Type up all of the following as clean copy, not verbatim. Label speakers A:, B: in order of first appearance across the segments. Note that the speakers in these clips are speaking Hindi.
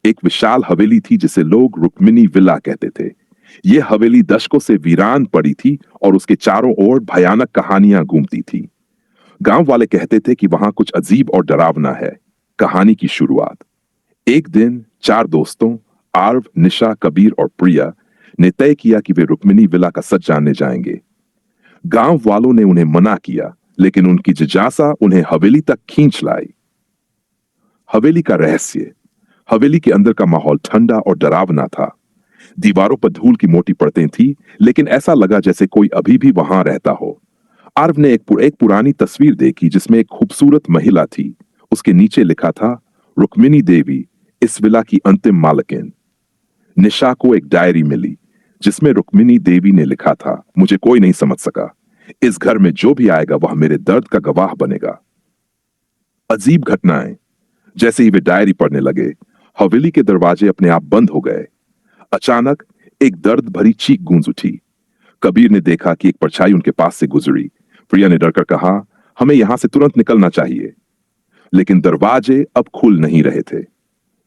A: एक विशाल हवेली थी जिसे लोग रुक्मिनी विला कहते थे। यह हवेली दशकों से वीरान पड़ी थी और उसके चारों ओर भयानक कहानियां घूमती थी। गांव वाले कहते थे कि वहां कुछ अजीब और डरावना है। कहानी की शुरुआत। एक दिन चार दोस्तों आर्व, निशा, कबीर और प्रिया ने तय किया कि वे रुक्मिनी विला का सच जानने जाएंगे। गांव वालों ने उन्हें मना किया, लेकिन उनकी जिज्ञासा उन्हें हवेली तक खींच लाई। हवेली का रहस्य। हवेली के अंदर का माहौल ठंडा और डरावना था। दीवारों पर धूल की मोटी परतें थी, लेकिन ऐसा लगा जैसे कोई अभी भी वहां रहता हो। आर्व ने एक पुरानी तस्वीर देखी जिसमें एक खूबसूरत महिला थी। उसके नीचे लिखा था, रुक्मिनी देवी, इस विला की अंतिम मालकिन। निशा को एक डायरी मिली जिसमें रुक्मिनी देवी ने लिखा था, मुझे कोई नहीं समझ सका। इस घर में जो भी आएगा वह मेरे दर्द का गवाह बनेगा। अजीब घटनाएं। जैसे ही वे डायरी पढ़ने लगे, हवेली के दरवाजे अपने आप बंद हो गए। अचानक एक दर्द भरी चीख गूंज उठी। कबीर ने देखा कि एक परछाई उनके पास से गुजरी। प्रिया ने डरकर कहा, हमें यहां से तुरंत निकलना चाहिए। लेकिन दरवाजे अब खुल नहीं रहे थे।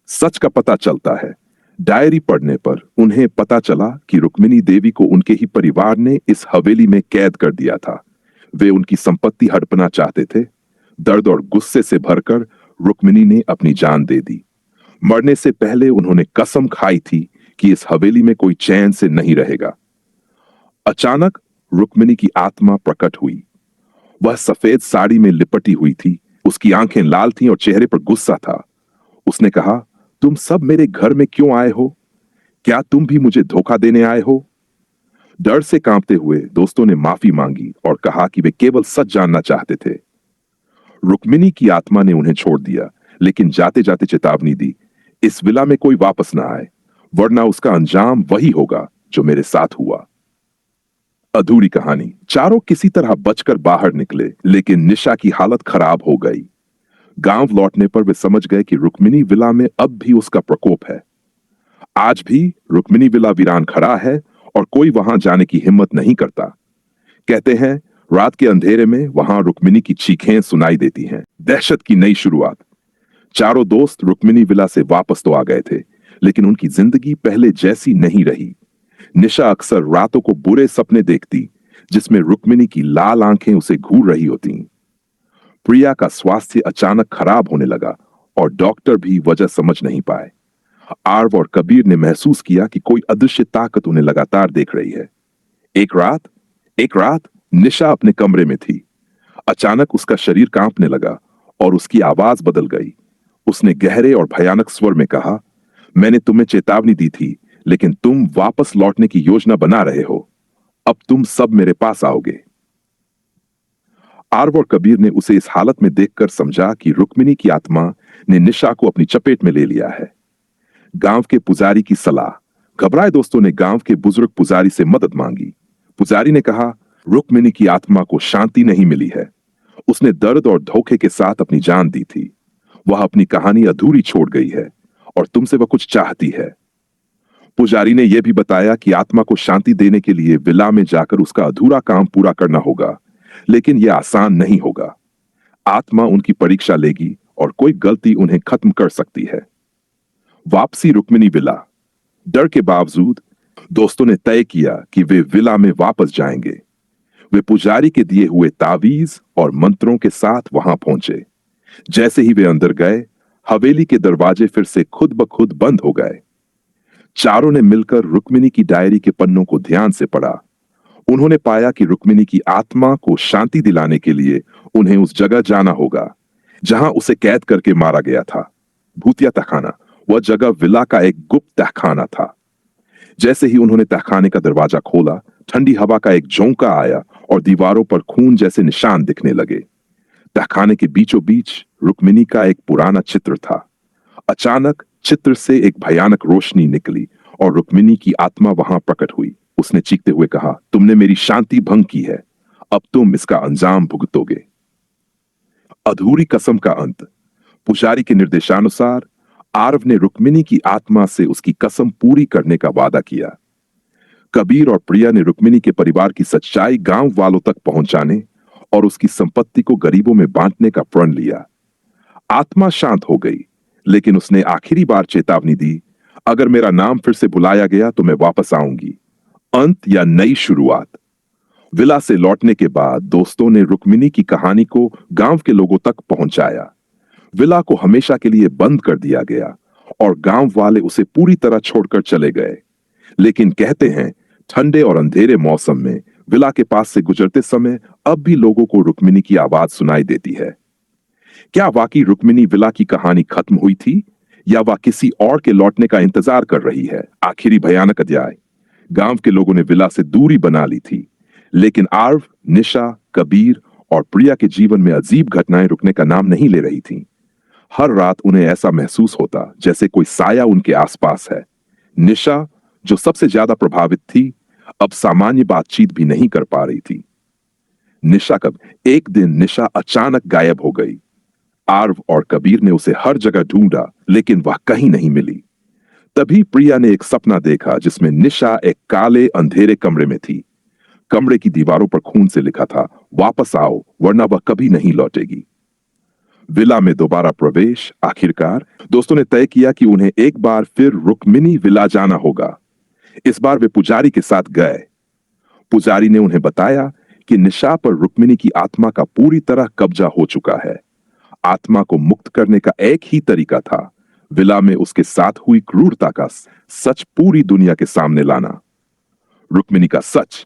A: सच का पता चलता है, डायरी पढ़ने पर उन्हें पता चला कि रुक्मिनी देवी को उनके ही परिवार ने इस हवेली में कैद कर दिया था। वे उनकी संपत्ति हड़पना चाहते थे। दर्द और गुस्से से भरकर रुक्मिनी ने अपनी जान दे दी। मरने से पहले उन्होंने कसम खाई थी कि इस हवेली में कोई चैन से नहीं रहेगा। अचानक रुक्मिनी की आत्मा प्रकट हुई। वह सफेद साड़ी में लिपटी हुई थी। उसकी आंखें लाल थीं और चेहरे पर गुस्सा था। उसने कहा, तुम सब मेरे घर में क्यों आए हो? क्या तुम भी मुझे धोखा देने आए हो? डर से कांपते हुए दोस्तों ने माफी मांगी और कहा कि वे केवल सच जानना चाहते थे। रुक्मिनी की आत्मा ने उन्हें छोड़ दिया, लेकिन जाते जाते चेतावनी दी, इस विला में कोई वापस ना आए, वरना उसका अंजाम वही होगा जो मेरे साथ हुआ। अधूरी कहानी। चारों किसी तरह बचकर बाहर निकले, लेकिन निशा की हालत खराब हो गई। गांव लौटने पर वे समझ गए कि रुक्मिनी विला में अब भी उसका प्रकोप है। आज भी रुक्मिनी विला वीरान खड़ा है और कोई वहां जाने की हिम्मत नहीं करता। कहते हैं, रात के अंधेरे में वहां रुक्मिनी की चीखें सुनाई देती हैं। दहशत की नई शुरुआत। चारों दोस्त रुक्मिनी विला से वापस तो आ गए थे, लेकिन उनकी जिंदगी पहले जैसी नहीं रही। निशा अक्सर रातों को बुरे सपने देखती, जिसमें रुक्मिनी की लाल आंखें उसे घूर रही होती। प्रिया का स्वास्थ्य अचानक खराब होने लगा और डॉक्टर भी वजह समझ नहीं पाए। आर्व और कबीर ने महसूस किया कि कोई अदृश्य ताकत उन्हें लगातार देख रही है। एक रात निशा अपने कमरे में थी। अचानक उसका शरीर कांपने लगा और उसकी आवाज बदल गई। उसने गहरे और भयानक स्वर में कहा, मैंने तुम्हें चेतावनी दी थी, लेकिन तुम वापस लौटने की योजना बना रहे हो। अब तुम सब मेरे पास आओगे। आर्व और कबीर ने उसे इस हालत में देखकर समझा कि रुक्मिनी की आत्मा ने निशा को अपनी चपेट में ले लिया है। गांव के पुजारी की सलाह। घबराए दोस्तों ने गांव के बुजुर्ग पुजारी से मदद मांगी। पुजारी ने कहा, रुक्मिनी की आत्मा को शांति नहीं मिली है। उसने दर्द और धोखे के साथ अपनी जान दी थी। वह अपनी कहानी अधूरी छोड़ गई है और तुमसे वह कुछ चाहती है। पुजारी ने यह भी बताया कि आत्मा को शांति देने के लिए विला में जाकर उसका अधूरा काम पूरा करना होगा, लेकिन यह आसान नहीं होगा। आत्मा उनकी परीक्षा लेगी और कोई गलती उन्हें खत्म कर सकती है। वापसी रुक्मिनी विला। डर के बावजूद दोस्तों ने तय किया कि वे विला में वापस जाएंगे। वे पुजारी के दिए हुए तावीज और मंत्रों के साथ वहां पहुंचे। जैसे ही वे अंदर गए, हवेली के दरवाजे फिर से खुद ब खुद बंद हो गए। चारों ने मिलकर रुक्मिनी की डायरी के पन्नों को ध्यान से पढ़ा। उन्होंने पाया कि रुक्मिनी की आत्मा को शांति दिलाने के लिए उन्हें उस जगह जाना होगा जहां उसे कैद करके मारा गया था। भूतिया तहखाना। वह जगह विला का एक गुप्त तहखाना था। जैसे ही उन्होंने तहखाने का दरवाजा खोला, ठंडी हवा का एक झोंका आया और दीवारों पर खून जैसे निशान दिखने लगे। तहखाने के बीचों बीच रुक्मिनी का एक पुराना चित्र था। अचानक चित्र से एक भयानक रोशनी निकली और रुक्मिनी की आत्मा वहां प्रकट हुई। उसने चीखते हुए कहा, तुमने मेरी शांति भंग की है, अब तुम इसका अंजाम भुगतोगे। अधूरी कसम का अंत। पुजारी के निर्देशानुसार आर्व ने रुक्मिनी की आत्मा से उसकी कसम पूरी करने का वादा किया। कबीर और प्रिया ने रुक्मिनी के परिवार की सच्चाई गांव वालों तक पहुंचाने और उसकी संपत्ति को गरीबों में बांटने का प्रण लिया। आत्मा शांत हो गई, लेकिन उसने आखिरी बार चेतावनी दी, अगर मेरा नाम फिर से बुलाया गया तो मैं वापस आऊंगी। अंत या नई शुरुआत। विला से लौटने के बाद दोस्तों ने रुक्मिनी की कहानी को गांव के लोगों तक पहुंचाया। विला को हमेशा के लिए बंद कर दिया गया और गांव वाले उसे पूरी तरह छोड़कर चले गए। लेकिन कहते हैं ठंडे और अंधेरे मौसम में विला के पास से गुजरते समय अब भी लोगों को रुक्मिनी की आवाज सुनाई देती है। क्या वाकई रुक्मिनी विला की कहानी खत्म हुई थी या वह किसी और के लौटने का इंतजार कर रही है? आखिरी भयानक अध्याय। गांव के लोगों ने विला से दूरी बना ली थी, लेकिन आर्व, निशा, कबीर और प्रिया के जीवन में अजीब घटनाएं रुकने का नाम नहीं ले रही थीं। हर रात उन्हें ऐसा महसूस होता जैसे कोई साया उनके आसपास है। निशा, जो सबसे ज्यादा प्रभावित थी, अब सामान्य बातचीत भी नहीं कर पा रही थी। एक दिन निशा अचानक गायब हो गई। आर्व और कबीर ने उसे हर जगह ढूंढा, लेकिन वह कहीं नहीं मिली। तभी प्रिया ने एक सपना देखा जिसमें निशा एक काले अंधेरे कमरे में थी। कमरे की दीवारों पर खून से लिखा था, वापस आओ वरना वह कभी नहीं लौटेगी। विला में दोबारा प्रवेश। आखिरकार दोस्तों ने तय किया कि उन्हें एक बार फिर रुक्मिनी विला जाना होगा। इस बार वे पुजारी के साथ गए। पुजारी ने उन्हें बताया कि निशा पर रुक्मिनी की आत्मा का पूरी तरह कब्जा हो चुका है। आत्मा को मुक्त करने का एक ही तरीका था, विला में उसके साथ हुई क्रूरता का सच पूरी दुनिया के सामने लाना। रुक्मिनी का सच।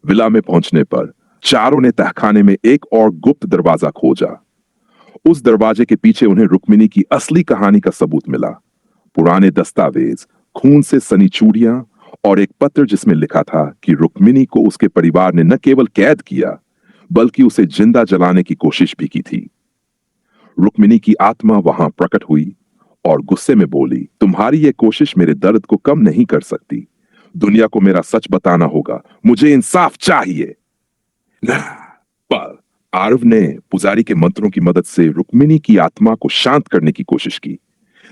A: विला में पहुंचने पर चारों ने तहखाने में एक और गुप्त दरवाजा खोजा। उस दरवाजे के पीछे उन्हें रुक्मिनी की असली कहानी का सबूत मिला। पुराने दस्तावेज, खून से सनी चूड़ियां और एक पत्र जिसमें लिखा था कि रुक्मिनी को उसके परिवार ने न केवल कैद किया बल्कि उसे जिंदा जलाने की कोशिश भी की थी। रुक्मिनी की आत्मा वहां प्रकट हुई और गुस्से में बोली, तुम्हारी ये कोशिश मेरे दर्द को कम नहीं कर सकती। दुनिया को मेरा सच बताना होगा, मुझे इंसाफ चाहिए। पर आर्व ने पुजारी के मंत्रों की मदद से रुक्मिनी की आत्मा को शांत करने की कोशिश की,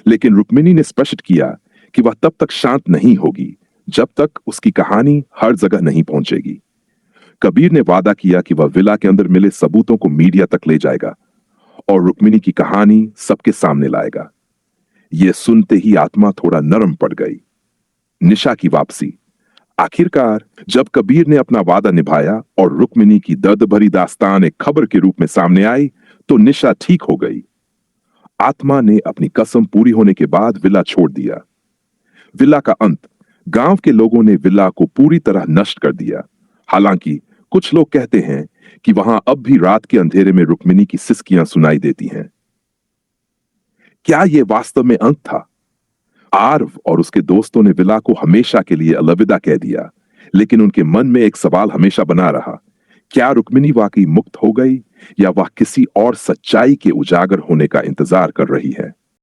A: लेकिन रुक्मिनी ने स्पष्ट किया कि वह तब तक शांत नहीं होगी जब तक उसकी कहानी हर जगह नहीं पहुंचेगी। कबीर ने वादा किया कि वह विला के अंदर मिले सबूतों को मीडिया तक ले जाएगा और रुक्मिनी की कहानी सबके सामने लाएगा। यह सुनते ही आत्मा थोड़ा नरम पड़ गई। निशा की वापसी। आखिरकार जब कबीर ने अपना वादा निभाया और रुक्मिनी की दर्द भरी दास्तान एक खबर के रूप में सामने आई, तो निशा ठीक हो गई। आत्मा ने अपनी कसम पूरी होने के बाद विला छोड़ दिया। विला का अंत। गांव के लोगों ने विला को पूरी तरह नष्ट कर दिया। हालांकि कुछ लोग कहते हैं कि वहां अब भी रात के अंधेरे में रुक्मिनी की सिसकियां सुनाई देती हैं। क्या यह वास्तव में अंत था? आर्व और उसके दोस्तों ने विला को हमेशा के लिए अलविदा कह दिया, लेकिन उनके मन में एक सवाल हमेशा बना रहा, क्या रुक्मिनी वाकई मुक्त हो गई या वह किसी और सच्चाई के उजागर होने का इंतजार कर रही है?